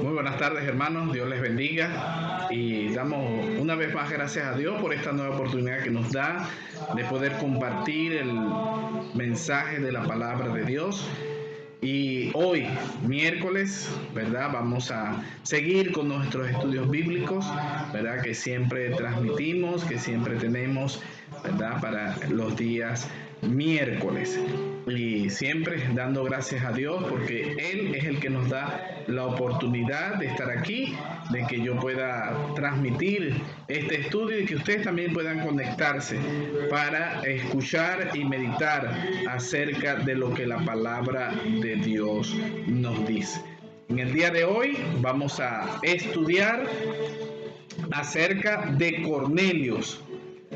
Muy buenas tardes, hermanos, Dios les bendiga y damos una vez más gracias a Dios por esta nueva oportunidad que nos da de poder compartir el mensaje de la palabra de Dios. Y hoy, miércoles, ¿verdad? Vamos a seguir con nuestros estudios bíblicos, ¿verdad? Que siempre transmitimos, que siempre tenemos, ¿verdad? Para los días miércoles. Y siempre dando gracias a Dios porque Él es el que nos da la oportunidad de estar aquí, de que yo pueda transmitir este estudio y que ustedes también puedan conectarse para escuchar y meditar acerca de lo que la palabra de Dios nos dice. En el día de hoy vamos a estudiar acerca de Cornelio,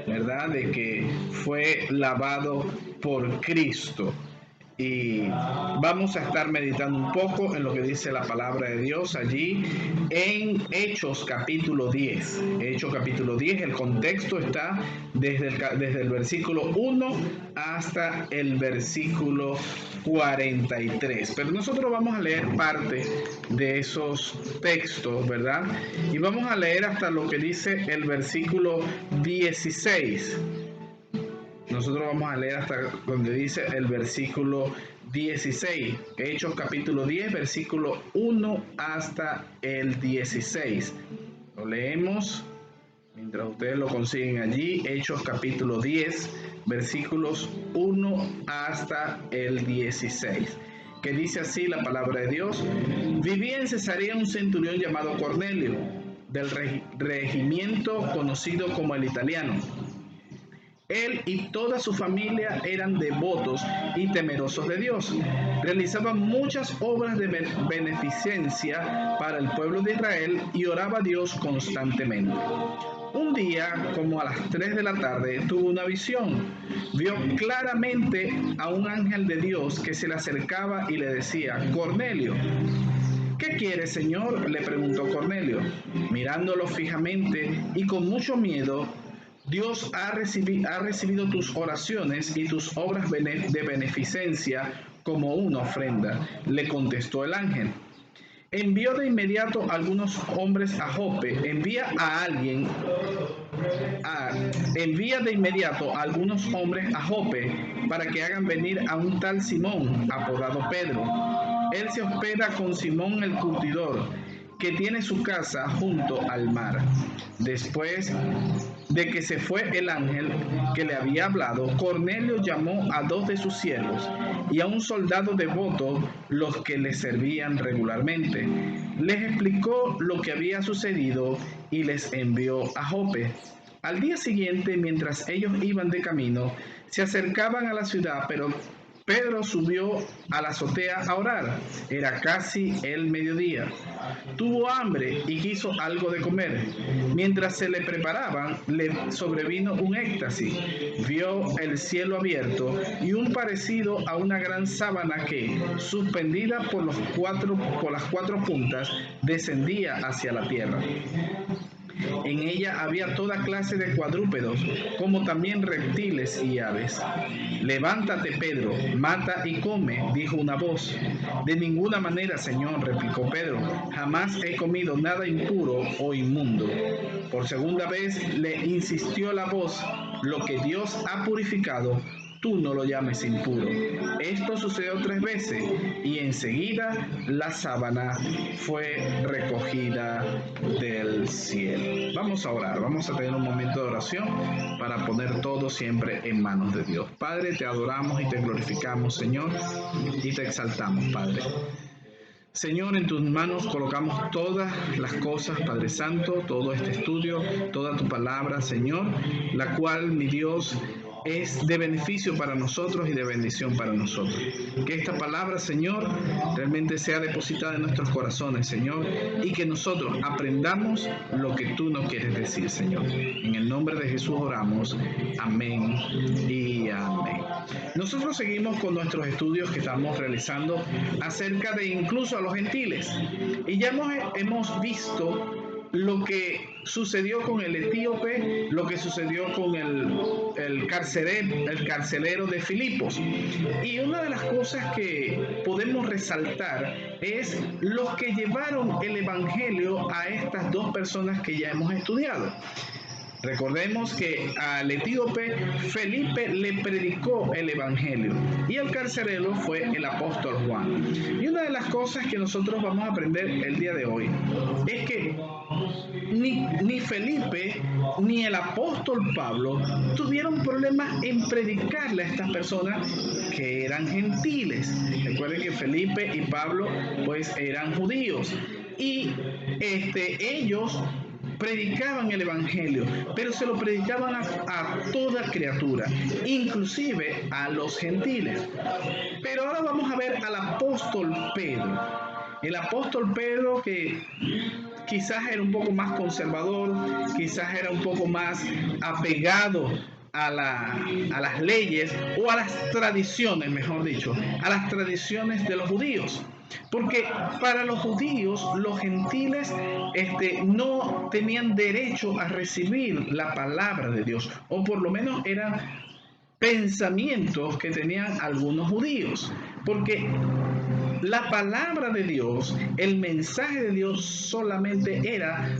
¿verdad? De que fue lavado por Cristo. Y vamos a estar meditando un poco en lo que dice la palabra de Dios allí en Hechos capítulo 10. Hechos capítulo 10, el contexto está desde el versículo 1 hasta el versículo 43. Pero nosotros vamos a leer parte de esos textos, ¿verdad? Y vamos a leer hasta lo que dice el versículo 16. Nosotros vamos a leer hasta donde dice el versículo 16. Hechos capítulo 10, versículo 1 hasta el 16. Lo leemos mientras ustedes lo consiguen allí. Hechos capítulo 10, versículos 1 hasta el 16. Que dice así la palabra de Dios. Vivía en Cesarea un centurión llamado Cornelio, del regimiento conocido como el italiano. Él y toda su familia eran devotos y temerosos de Dios. Realizaban muchas obras de beneficencia para el pueblo de Israel y oraba a Dios constantemente. Un día, como a las 3 de la tarde, tuvo una visión. Vio claramente a un ángel de Dios que se le acercaba y le decía: Cornelio. ¿Qué quieres, Señor?, le preguntó Cornelio. Mirándolo fijamente y con mucho miedo, Dios ha recibido tus oraciones y tus obras de beneficencia como una ofrenda, le contestó el ángel. Envió de inmediato algunos hombres a Jope. Envía de inmediato a algunos hombres a Jope para que hagan venir a un tal Simón, apodado Pedro. Él se hospeda con Simón el curtidor, que tiene su casa junto al mar. Después de que se fue el ángel que le había hablado, Cornelio llamó a 2 de sus siervos y a un soldado devoto, los que le servían regularmente. Les explicó lo que había sucedido y les envió a Jope. Al día siguiente, mientras ellos iban de camino, se acercaban a la ciudad, pero Pedro subió a la azotea a orar. Era casi el mediodía. Tuvo hambre y quiso algo de comer. Mientras se le preparaban, le sobrevino un éxtasis. Vio el cielo abierto y un parecido a una gran sábana que, suspendida por las cuatro puntas, descendía hacia la tierra. En ella había toda clase de cuadrúpedos, como también reptiles y aves. Levántate, Pedro, mata y come, dijo una voz. De ninguna manera, Señor, replicó Pedro, jamás he comido nada impuro o inmundo. Por segunda vez le insistió la voz, lo que Dios ha purificado, tú no lo llames impuro. Esto sucedió 3 veces y enseguida la sábana fue recogida del cielo. Vamos a orar, vamos a tener un momento de oración para poner todo siempre en manos de Dios. Padre, te adoramos y te glorificamos, Señor, y te exaltamos, Padre. Señor, en tus manos colocamos todas las cosas, Padre Santo, todo este estudio, toda tu palabra, Señor, la cual, mi Dios, es de beneficio para nosotros y de bendición para nosotros. Que esta palabra, Señor, realmente sea depositada en nuestros corazones, Señor, y que nosotros aprendamos lo que tú nos quieres decir, Señor. En el nombre de Jesús oramos. Amén y amén. Nosotros seguimos con nuestros estudios que estamos realizando acerca de incluso a los gentiles. Y ya hemos visto lo que sucedió con el etíope, lo que sucedió con el carcelero de Filipos. Y una de las cosas que podemos resaltar es los que llevaron el evangelio a estas dos personas que ya hemos estudiado. Recordemos que al etíope Felipe le predicó el evangelio y el carcelero fue el apóstol Juan. Y una de las cosas que nosotros vamos a aprender el día de hoy es que ni Felipe ni el apóstol Pablo tuvieron problemas en predicarle a estas personas que eran gentiles. Recuerden que Felipe y Pablo pues eran judíos y ellos predicaban el evangelio, pero se lo predicaban a toda criatura, inclusive a los gentiles. Pero ahora vamos a ver al apóstol Pedro. El apóstol Pedro, que quizás era un poco más conservador, quizás era un poco más apegado a las leyes o a las tradiciones, mejor dicho, a las tradiciones de los judíos. Porque para los judíos, los gentiles no tenían derecho a recibir la palabra de Dios, o por lo menos eran pensamientos que tenían algunos judíos. Porque la palabra de Dios, el mensaje de Dios solamente era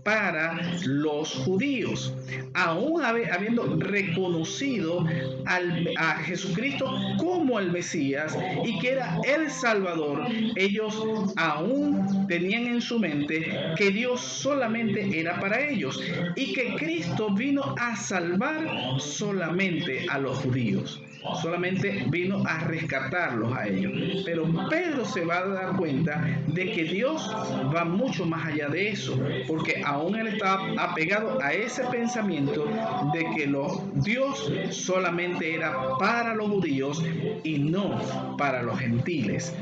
para los judíos, aún habiendo reconocido a Jesucristo como el Mesías y que era el Salvador, ellos aún tenían en su mente que Dios solamente era para ellos y que Cristo vino a salvar solamente a los judíos. Solamente vino a rescatarlos a ellos. Pero Pedro se va a dar cuenta de que Dios va mucho más allá de eso, porque aún él estaba apegado a ese pensamiento de que Dios solamente era para los judíos y no para los gentiles.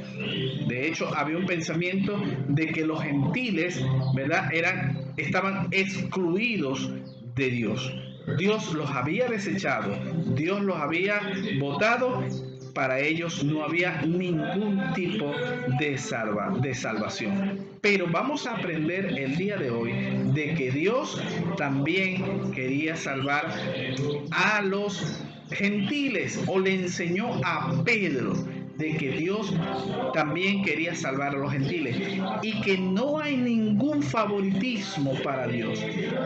De hecho, había un pensamiento de que los gentiles, ¿verdad?, estaban excluidos de Dios. Dios los había desechado, Dios los había botado, para ellos no había ningún tipo de salvación. Pero vamos a aprender el día de hoy de que Dios también quería salvar a los gentiles, o le enseñó a Pedro de que Dios también quería salvar a los gentiles y que no hay ningún favoritismo para Dios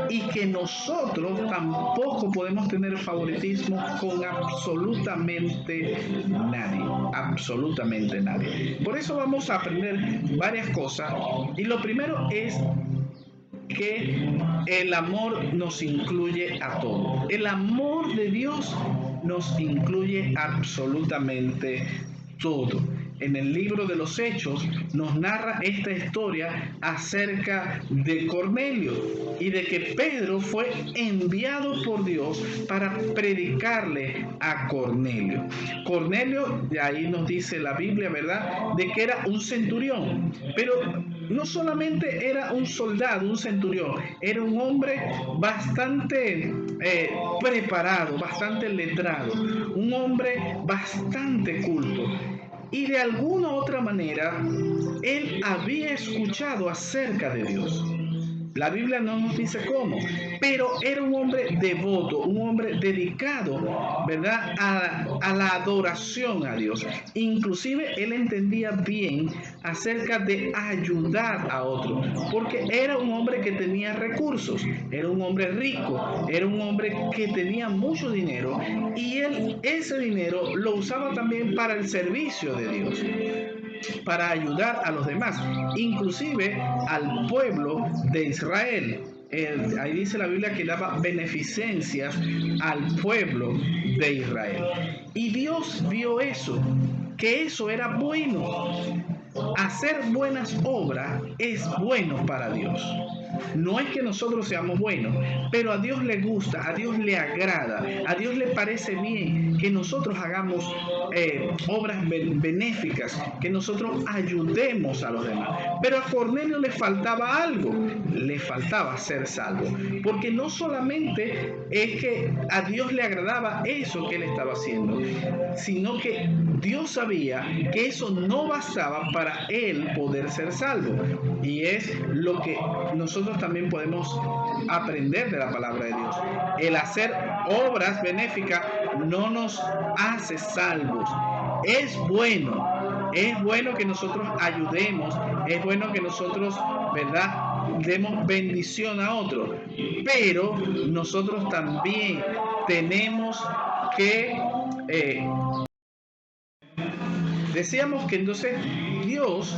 y que nosotros tampoco podemos tener favoritismo con absolutamente nadie. Por eso vamos a aprender varias cosas y lo primero es que el amor nos incluye a todos. El amor de Dios nos incluye absolutamente todo. En el libro de los Hechos nos narra esta historia acerca de Cornelio y de que Pedro fue enviado por Dios para predicarle a Cornelio. Cornelio, de ahí nos dice la Biblia, ¿verdad?, de que era un centurión, pero no solamente era un soldado, un centurión, era un hombre bastante preparado, bastante letrado, un hombre bastante culto. Y de alguna u otra manera, él había escuchado acerca de Dios. La Biblia no nos dice cómo, pero era un hombre devoto, un hombre dedicado, ¿verdad?, a la adoración a Dios. Inclusive él entendía bien acerca de ayudar a otros, porque era un hombre que tenía recursos, era un hombre rico, era un hombre que tenía mucho dinero y él ese dinero lo usaba también para el servicio de Dios, para ayudar a los demás, inclusive al pueblo de Israel. Ahí dice la Biblia que daba beneficencias al pueblo de Israel. Y Dios vio eso, que eso era bueno. Hacer buenas obras es bueno para Dios. No es que nosotros seamos buenos, pero a Dios le gusta, a Dios le agrada, a Dios le parece bien que nosotros hagamos obras benéficas, que nosotros ayudemos a los demás. Pero a Cornelio le faltaba algo, le faltaba ser salvo, porque no solamente es que a Dios le agradaba eso que él estaba haciendo, sino que Dios sabía que eso no bastaba para él poder ser salvo. Y es lo que nosotros nosotros también podemos aprender de la palabra de Dios. El hacer obras benéficas no nos hace salvos. Es bueno que nosotros ayudemos, es bueno que nosotros, ¿verdad?, demos bendición a otros, pero nosotros también tenemos que decíamos que entonces Dios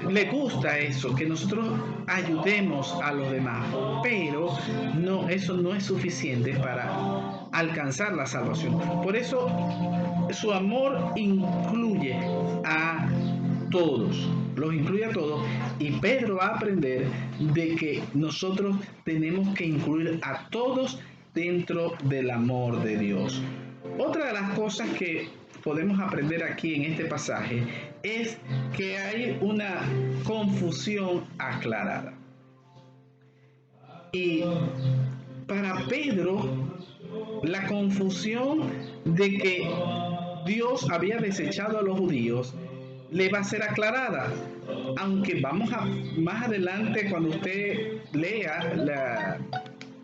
le gusta eso, que nosotros ayudemos a los demás, pero no, eso no es suficiente para alcanzar la salvación. Por eso su amor incluye a todos, los incluye a todos, y Pedro va a aprender de que nosotros tenemos que incluir a todos dentro del amor de Dios. Otra de las cosas que podemos aprender aquí en este pasaje es que hay una confusión aclarada. Y para Pedro, la confusión de que Dios había desechado a los judíos le va a ser aclarada. Aunque más adelante, cuando usted lea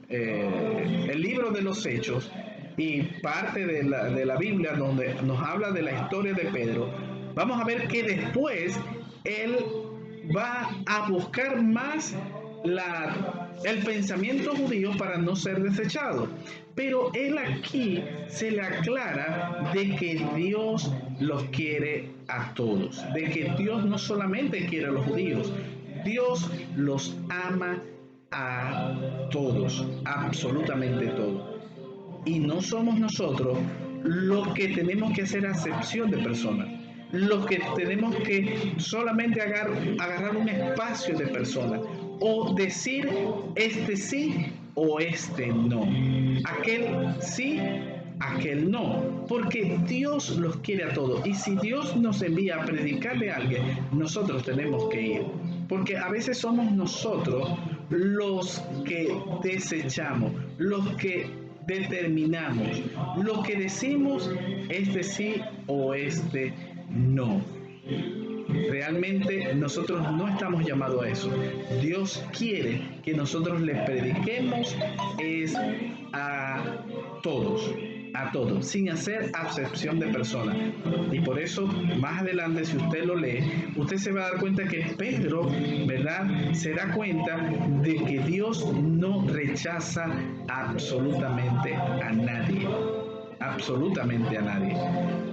el libro de los Hechos y parte de la Biblia donde nos habla de la historia de Pedro, vamos a ver que después él va a buscar más el pensamiento judío para no ser desechado. Pero él aquí se le aclara de que Dios los quiere a todos, de que Dios no solamente quiere a los judíos, Dios los ama a todos, absolutamente todos. Y no somos nosotros los que tenemos que hacer acepción de personas, los que tenemos que solamente agarrar un espacio de personas o decir este sí o este no, aquel sí, aquel no, porque Dios los quiere a todos. Y si Dios nos envía a predicarle a alguien, nosotros tenemos que ir, porque a veces somos nosotros los que desechamos, los que determinamos, lo que decimos este sí o este no. Realmente nosotros no estamos llamados a eso. Dios quiere que nosotros le prediquemos a todos, sin hacer acepción de personas. Y por eso, más adelante, si usted lo lee, usted se va a dar cuenta que Pedro, ¿verdad?, se da cuenta de que Dios no rechaza absolutamente a nadie. Absolutamente a nadie.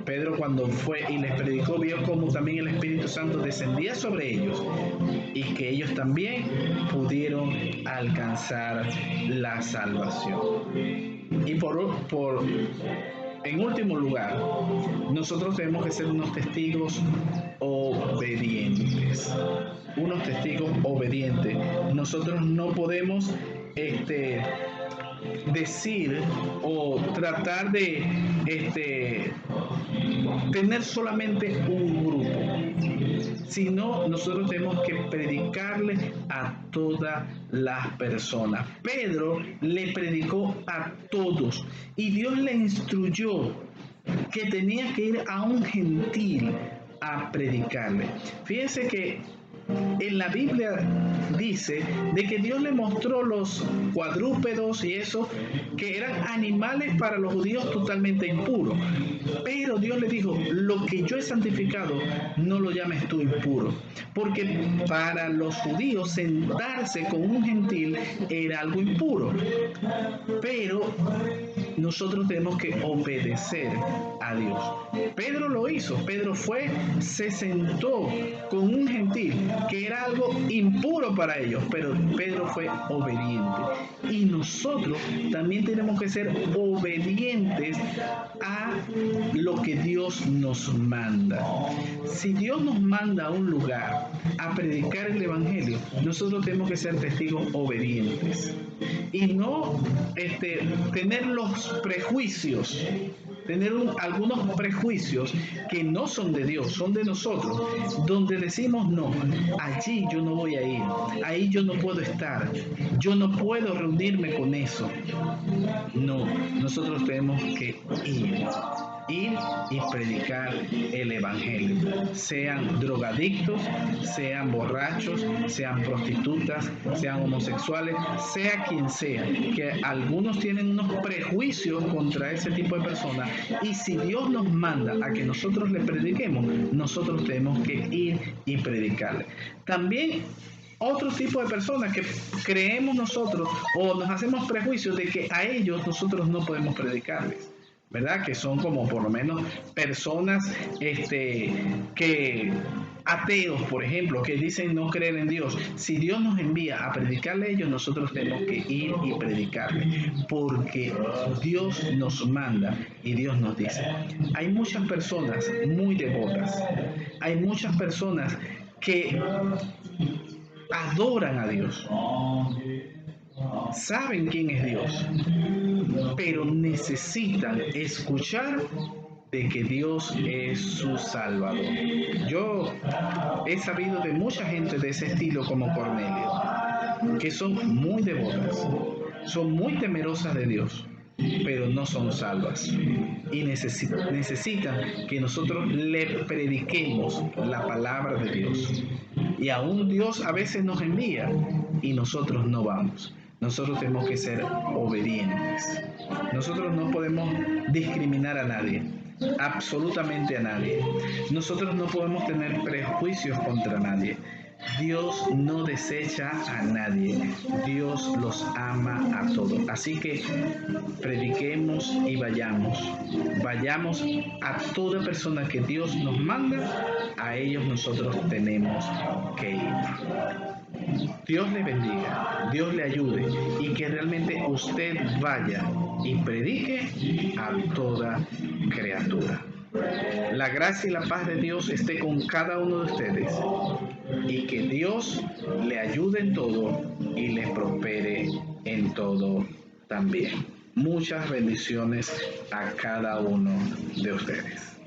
Pedro, cuando fue y les predicó, vio cómo también el Espíritu Santo descendía sobre ellos y que ellos también pudieron alcanzar la salvación. Y en último lugar, nosotros tenemos que ser unos testigos obedientes. Unos testigos obedientes. Nosotros no podemos decir o tratar de tener solamente un grupo, sino nosotros tenemos que predicarle a todas las personas. Pedro le predicó a todos y Dios le instruyó que tenía que ir a un gentil a predicarle. Fíjense que en la Biblia dice de que Dios le mostró los cuadrúpedos y eso, que eran animales para los judíos totalmente impuros. Pero Dios le dijo, lo que yo he santificado, no lo llames tú impuro. Porque para los judíos sentarse con un gentil era algo impuro. Pero nosotros tenemos que obedecer a Dios. Pedro lo hizo. Pedro se sentó con un gentil, que era algo impuro para ellos, pero Pedro fue obediente. Y nosotros también tenemos que ser obedientes a lo que Dios nos manda. Si Dios nos manda a un lugar a predicar el Evangelio, nosotros tenemos que ser testigos obedientes y no tener los prejuicios, algunos prejuicios que no son de Dios, son de nosotros, donde decimos no, allí yo no voy a ir, ahí yo no puedo estar, yo no puedo reunirme con eso. No, nosotros tenemos que ir. ir y predicar el evangelio. Sean drogadictos, sean borrachos, sean prostitutas, sean homosexuales, sea quien sea, que algunos tienen unos prejuicios contra ese tipo de personas, y si Dios nos manda a que nosotros le prediquemos, nosotros tenemos que ir y predicarle. También otro tipo de personas que creemos nosotros o nos hacemos prejuicios de que a ellos nosotros no podemos predicarles, ¿verdad? Que son como por lo menos personas que ateos, por ejemplo, que dicen no creer en Dios. Si Dios nos envía a predicarle a ellos, nosotros tenemos que ir y predicarle, porque Dios nos manda y Dios nos dice. Hay muchas personas muy devotas, hay muchas personas que adoran a Dios, saben quién es Dios, pero necesitan escuchar de que Dios es su Salvador. Yo he sabido de mucha gente de ese estilo como Cornelio, que son muy devotas, son muy temerosas de Dios, pero no son salvas. Y necesitan que nosotros le prediquemos la palabra de Dios. Y aún Dios a veces nos envía y nosotros no vamos. Nosotros tenemos que ser obedientes. Nosotros no podemos discriminar a nadie, absolutamente a nadie. Nosotros no podemos tener prejuicios contra nadie. Dios no desecha a nadie. Dios los ama a todos. Así que prediquemos y vayamos. Vayamos a toda persona que Dios nos manda. A ellos nosotros tenemos que ir. Dios le bendiga, Dios le ayude y que realmente usted vaya y predique a toda criatura. La gracia y la paz de Dios esté con cada uno de ustedes y que Dios le ayude en todo y le prospere en todo también. Muchas bendiciones a cada uno de ustedes.